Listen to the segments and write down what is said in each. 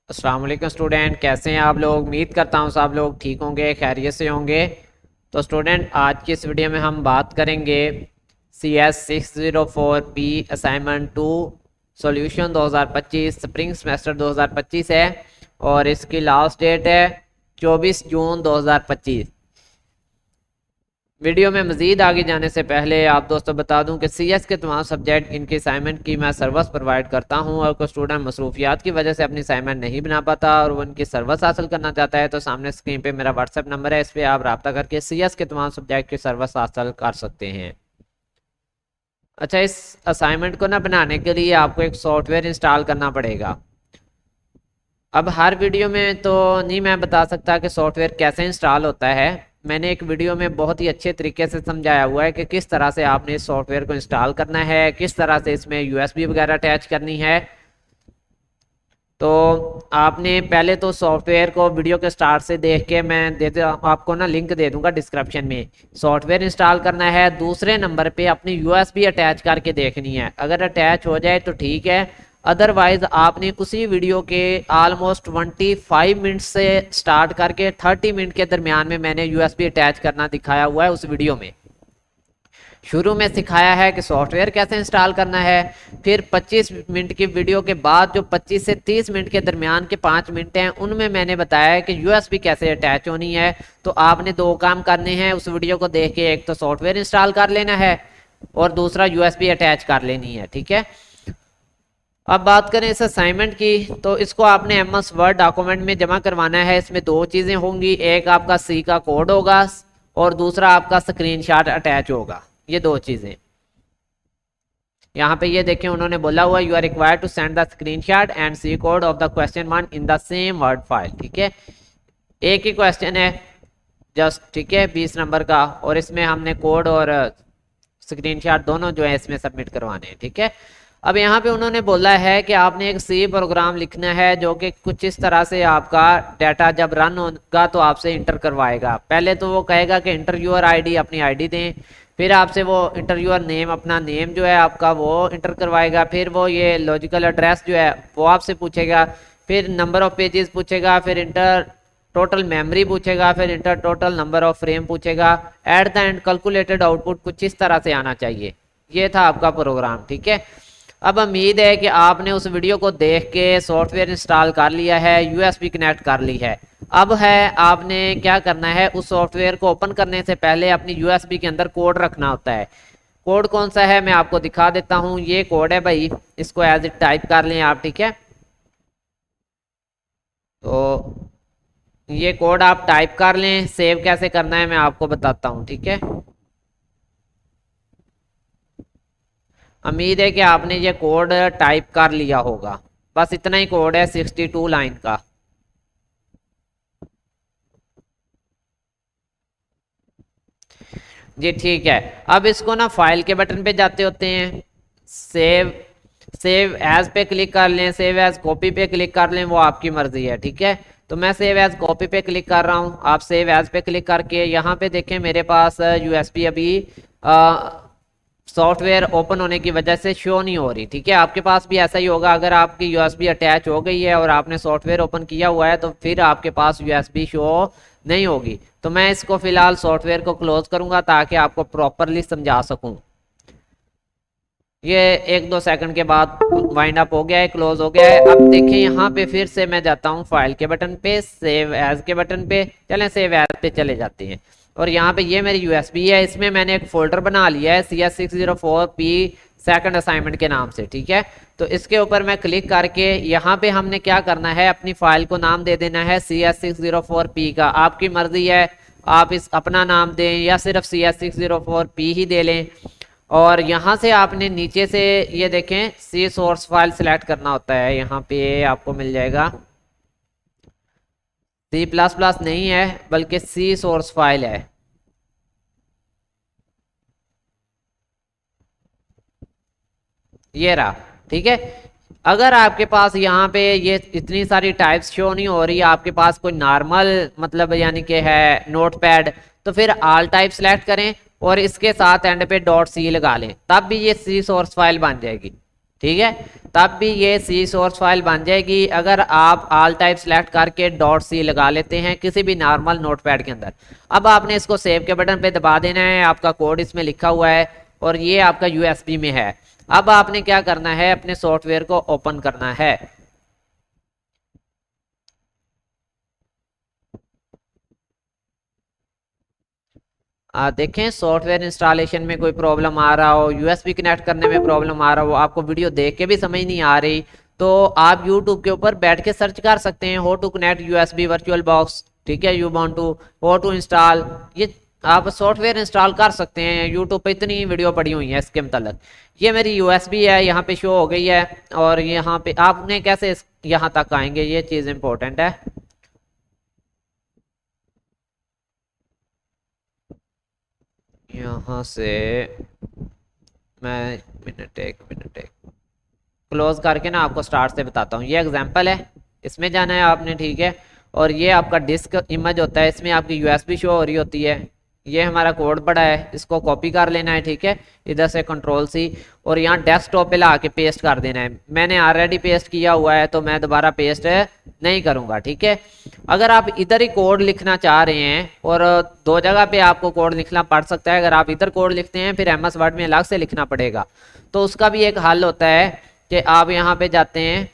अस्सलाम वालेकुम स्टूडेंट, कैसे हैं आप लोग। उम्मीद करता हूँ सब लोग ठीक होंगे, खैरियत से होंगे। तो स्टूडेंट, आज की इस वीडियो में हम बात करेंगे CS604P assignment 2 solution 2025 spring semester 2025 है और इसकी लास्ट डेट है 24 जून 2025। वीडियो में मज़ीद आगे जाने से पहले आप दोस्तों बता दूं कि CS के तमाम सब्जेक्ट इनकी असाइनमेंट की मैं सर्विस प्रोवाइड करता हूं और कोई स्टूडेंट मसरूफियात की वजह से अपनी असाइनमेंट नहीं बना पाता और वो इनकी सर्विस हासिल करना चाहता है तो सामने स्क्रीन पे मेरा व्हाट्सएप नंबर है, इस पर आप रब्ता करके CS के तमाम सब्जेक्ट की सर्विस हासिल कर सकते हैं। अच्छा, इस असाइनमेंट को ना बनाने के लिए आपको एक सॉफ्टवेयर इंस्टॉल करना पड़ेगा। अब हर वीडियो में तो नहीं मैं बता सकता कि सॉफ्टवेयर कैसे इंस्टॉल होता है। मैंने एक वीडियो में बहुत ही अच्छे तरीके से समझाया हुआ है कि किस तरह से आपने इस सॉफ्टवेयर को इंस्टॉल करना है, किस तरह से इसमें USB वगैरह अटैच करनी है। तो आपने पहले तो सॉफ्टवेयर को वीडियो के स्टार्ट से देख के मैं आपको ना लिंक दे दूंगा डिस्क्रिप्शन में। सॉफ्टवेयर इंस्टॉल करना है, दूसरे नंबर पे अपनी USB अटैच करके देखनी है। अगर अटैच हो जाए तो ठीक है, अदरवाइज आपने उसी वीडियो के ऑलमोस्ट 25 मिनट से स्टार्ट करके 30 मिनट के दरमियान में मैंने USB अटैच करना दिखाया हुआ है। उस वीडियो में शुरू में सिखाया है कि सॉफ्टवेयर कैसे इंस्टॉल करना है, फिर 25 मिनट की वीडियो के बाद जो 25 से 30 मिनट के दरमियान के 5 मिनट हैं उनमें मैंने बताया है कि USB कैसे अटैच होनी है। तो आपने दो काम करने हैं उस वीडियो को देख के, एक तो सॉफ्टवेयर इंस्टॉल कर लेना है और दूसरा USB अटैच कर लेनी है, ठीक है। अब बात करें इस असाइनमेंट की, तो इसको आपने MS वर्ड डॉक्यूमेंट में जमा करवाना है। इसमें दो चीज़ें होंगी, एक आपका C का कोड होगा और दूसरा आपका स्क्रीनशॉट अटैच होगा। ये दो चीज़ें यहाँ पे ये देखें, उन्होंने बोला हुआ you are required to send the screenshot and C code of the question one in the same Word file, ठीक है। एक ही क्वेश्चन है जस्ट, ठीक है, 20 नंबर का, और इसमें हमने कोड और स्क्रीनशॉट दोनों जो है इसमें सबमिट करवाने हैं, ठीक है। अब यहाँ पे उन्होंने बोला है कि आपने एक C प्रोग्राम लिखना है जो कि कुछ इस तरह से आपका डाटा जब रन होगा तो आपसे इंटर करवाएगा। पहले तो वो कहेगा कि इंटर यूर ID, अपनी ID दें, फिर आपसे वो इंटर यूर नेम, अपना नेम जो है आपका वो इंटर करवाएगा, फिर वो ये लॉजिकल एड्रेस जो है वो आपसे पूछेगा, फिर नंबर ऑफ पेजेस पूछेगा, फिर इंटर टोटल मेमोरी पूछेगा, फिर enter total number of frame पूछेगा। At the end calculated output कुछ इस तरह से आना चाहिए। ये था आपका प्रोग्राम, ठीक है। अब उम्मीद है कि आपने उस वीडियो को देख के सॉफ्टवेयर इंस्टॉल कर लिया है, USB कनेक्ट कर ली है। अब है आपने क्या करना है, उस सॉफ्टवेयर को ओपन करने से पहले अपनी USB के अंदर कोड रखना होता है। कोड कौन सा है मैं आपको दिखा देता हूँ। ये कोड है भाई, इसको एज इट टाइप कर लें आप, ठीक है। तो ये कोड आप टाइप कर लें। सेव कैसे करना है मैं आपको बताता हूँ, ठीक है। उम्मीद है कि आपने ये कोड टाइप कर लिया होगा। बस इतना ही कोड है 62 लाइन का। जी ठीक है। अब इसको ना फाइल के बटन पे जाते होते हैं, सेव एज पे क्लिक कर लें, सेव एज कॉपी पे क्लिक कर लें, वो आपकी मर्जी है, ठीक है। तो मैं सेव एज कॉपी पे क्लिक कर रहा हूँ। आप सेव एज पे क्लिक करके यहाँ पे देखें मेरे पास USB अभी सॉफ्टवेयर ओपन होने की वजह से शो नहीं हो रही, ठीक है। आपके पास भी ऐसा ही होगा, अगर आपकी USB अटैच हो गई है और आपने सॉफ्टवेयर ओपन किया हुआ है तो फिर आपके पास USB शो नहीं होगी। तो मैं इसको फिलहाल सॉफ्टवेयर को क्लोज करूंगा ताकि आपको प्रॉपरली समझा सकूं। ये 1-2 सेकंड के बाद वाइंड अप हो गया है, क्लोज हो गया है। अब देखिए यहाँ पे फिर से मैं जाता हूँ फाइल के बटन पे, सेव एज के बटन पे, चलें सेव एज पे चले जाते हैं। और यहाँ पे ये मेरी USB है, इसमें मैंने एक फोल्डर बना लिया है CS604P सेकंड असाइनमेंट के नाम से, ठीक है। तो इसके ऊपर मैं क्लिक करके यहाँ पे हमने क्या करना है, अपनी फाइल को नाम दे देना है CS604P का। आपकी मर्जी है, आप इस अपना नाम दें या सिर्फ CS604P ही दे लें। और यहाँ से आपने नीचे से ये देखें C सोर्स फाइल सिलेक्ट करना होता है। यहाँ पे आपको मिल जाएगा, C++ नहीं है बल्कि C सोर्स फाइल है। ये रहा, ठीक है। अगर आपके पास यहाँ पे ये इतनी सारी टाइप्स शो नहीं हो रही, आपके पास कोई नॉर्मल मतलब यानी कि है नोटपैड, तो फिर ऑल टाइप सेलेक्ट करें और इसके साथ एंड पे .c लगा लें, तब भी ये C सोर्स फाइल बन जाएगी। ठीक है। तब भी ये सी सोर्स फाइल बन जाएगी अगर आप ऑल टाइप सेलेक्ट करके डॉट सी लगा लेते हैं किसी भी नॉर्मल नोटपैड के अंदर। अब आपने इसको सेव के बटन पे दबा देना है, आपका कोड इसमें लिखा हुआ है और ये आपका यूएसबी में है। अब आपने क्या करना है, अपने सॉफ्टवेयर को ओपन करना है। देखें सॉफ्टवेयर इंस्टॉलेशन में कोई प्रॉब्लम आ रहा हो, यूएसबी कनेक्ट करने में प्रॉब्लम आ रहा हो, आपको वीडियो देख के भी समझ नहीं आ रही, तो आप यूट्यूब के ऊपर बैठ के सर्च कर सकते हैं how to connect USB virtual box. ठीक है, you want to how to install, ये आप सॉफ्टवेयर इंस्टॉल कर सकते हैं। यूट्यूब पे इतनी वीडियो पड़ी हुई है इसके मतलब। ये मेरी यूएसबी है, यहाँ पे शो हो गई है। और यहाँ पे आपने कैसे यहाँ तक आएंगे, ये चीज़ इंपॉर्टेंट है। यहाँ से मैं एक मिनट क्लोज करके ना आपको स्टार्ट से बताता हूँ। ये एग्जांपल है, इसमें जाना है आपने। ठीक है, और ये आपका डिस्क इमेज होता है, इसमें आपकी यूएसबी शो हो रही होती है। ये हमारा कोड पड़ा है, इसको कॉपी कर लेना है। ठीक है, इधर से कंट्रोल सी और यहाँ डेस्कटॉप पे ला के पेस्ट कर देना है। मैंने ऑलरेडी पेस्ट किया हुआ है तो मैं दोबारा पेस्ट नहीं करूँगा। ठीक है, अगर आप इधर ही कोड लिखना चाह रहे हैं, और दो जगह पे आपको कोड लिखना पड़ सकता है। अगर आप इधर कोड लिखते हैं फिर एमएस वर्ड में अलग से लिखना पड़ेगा, तो उसका भी एक हल होता है कि आप यहाँ पे जाते हैं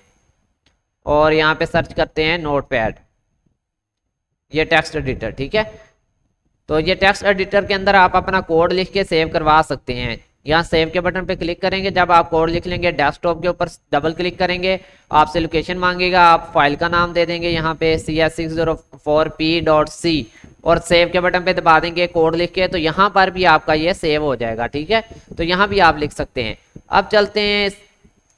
और यहाँ पे सर्च करते हैं नोटपैड, ये टेक्स्ट एडिटर। ठीक है, तो ये टेक्स्ट एडिटर के अंदर आप अपना कोड लिख के सेव करवा सकते हैं। यहाँ सेव के बटन पे क्लिक करेंगे, जब आप कोड लिख लेंगे डेस्कटॉप के ऊपर डबल क्लिक करेंगे, आपसे लोकेशन मांगेगा, आप फाइल का नाम दे देंगे यहाँ पे cs604p.c और सेव के बटन पे दबा देंगे कोड लिख के, तो यहाँ पर भी आपका ये सेव हो जाएगा। ठीक है, तो यहाँ भी आप लिख सकते हैं। अब चलते हैं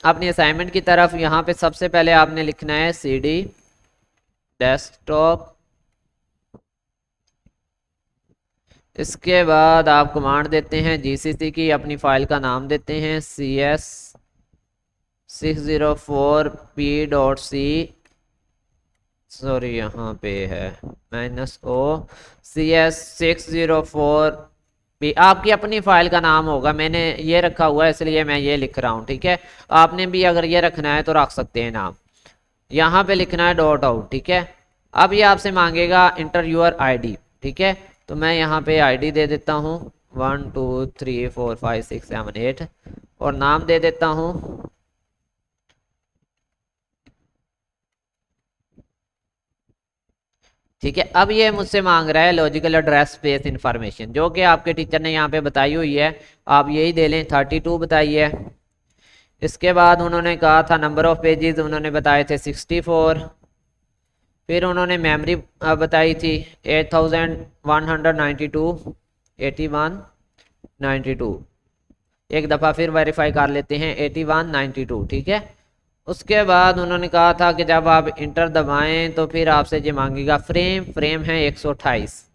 अपनी असाइनमेंट की तरफ। यहाँ पे सबसे पहले आपने लिखना है cd डेस्कटॉप, इसके बाद आप कमांड देते हैं जीसीसी की, अपनी फाइल का नाम देते हैं cs604p.c, सॉरी यहाँ पे है -o cs604p, आपकी अपनी फाइल का नाम होगा। मैंने ये रखा हुआ है इसलिए मैं ये लिख रहा हूँ। ठीक है, आपने भी अगर ये रखना है तो रख सकते हैं नाम। यहाँ पे लिखना है .out। ठीक है, अब ये आपसे मांगेगा इंटर यूर आईडी। ठीक है, तो मैं यहाँ पे आईडी दे देता हूँ 1 2 3 4 5 6 7 8 और नाम दे देता हूँ ठीक है। अब ये मुझसे मांग रहा है लॉजिकल एड्रेस स्पेस इंफॉर्मेशन, जो कि आपके टीचर ने यहाँ पे बताई हुई है, आप यही दे लें 32 बताइए। इसके बाद उन्होंने कहा था नंबर ऑफ पेजेस, उन्होंने बताए थे 64। फिर उन्होंने मेमोरी बताई थी 8192 8192। एक दफ़ा फिर वेरीफाई कर लेते हैं 8192। ठीक है, उसके बाद उन्होंने कहा था कि जब आप इंटर दबाएं तो फिर आपसे ये मांगेगा फ्रेम है 128।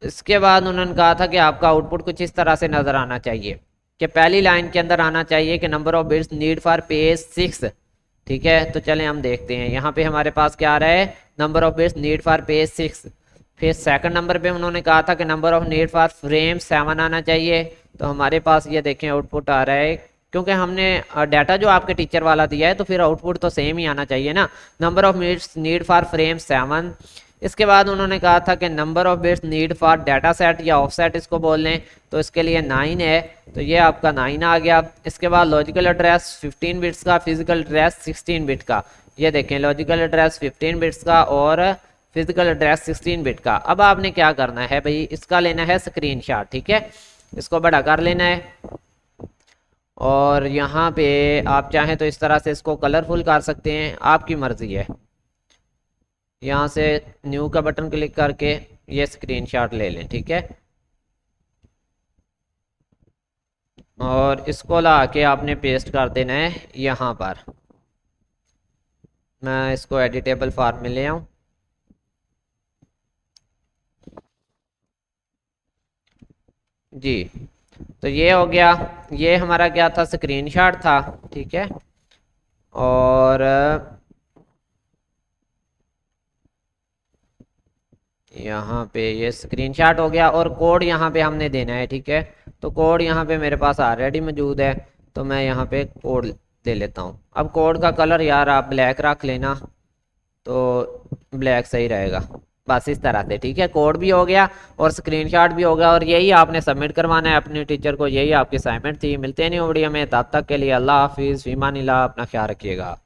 इसके बाद उन्होंने कहा था कि आपका आउटपुट कुछ इस तरह से नज़र आना चाहिए कि पहली लाइन के अंदर आना चाहिए कि number of bits need for page 6। ठीक है, तो चलें हम देखते हैं। यहाँ पे हमारे पास क्या आ रहा है, number of bits need for page 6। फिर सेकंड नंबर पे उन्होंने कहा था कि number of need for frame 7 आना चाहिए। तो हमारे पास ये देखें आउटपुट आ रहा है, क्योंकि हमने डाटा जो आपके टीचर वाला दिया है तो फिर आउटपुट तो सेम ही आना चाहिए ना। Number of bits need for frame 7। इसके बाद उन्होंने कहा था कि number of bits need for data set या ऑफसेट इसको बोल लें, तो इसके लिए 9 है, तो ये आपका 9 आ गया। इसके बाद लॉजिकल एड्रेस 15 बिट्स का, फिजिकल एड्रेस 16 बिट का। ये देखें लॉजिकल एड्रेस 15 बिट्स का और फिजिकल एड्रेस 16 बिट का। अब आपने क्या करना है भाई, इसका लेना है स्क्रीनशॉट। ठीक है, इसको बड़ा कर लेना है और यहाँ पे आप चाहें तो इस तरह से इसको कलरफुल कर सकते हैं, आपकी मर्जी है। यहाँ से न्यू का बटन क्लिक करके ये स्क्रीनशॉट ले लें। ठीक है, और इसको ला के आपने पेस्ट कर देना है यहाँ पर। मैं इसको एडिटेबल फॉर्म में ले आऊँ। जी, तो ये हो गया, ये हमारा क्या था, स्क्रीनशॉट था। ठीक है, और यहाँ पे ये स्क्रीनशॉट हो गया और कोड यहाँ पे हमने देना है। ठीक है, तो कोड यहाँ पे मेरे पास ऑलरेडी मौजूद है, तो मैं यहाँ पे कोड ले लेता हूँ। अब कोड का कलर यार आप ब्लैक रख लेना, तो ब्लैक सही रहेगा। बस इस तरह से ठीक है, कोड भी हो गया और स्क्रीनशॉट भी हो गया, और यही आपने सबमिट करवाना है अपने टीचर को। यही आपकी असाइनमेंट थी। मिलते हैं न्यू वीडियो में, तब तक के लिए अल्लाह हाफिज़, फीमानिल्लाह, अपना ख्याल रखिएगा।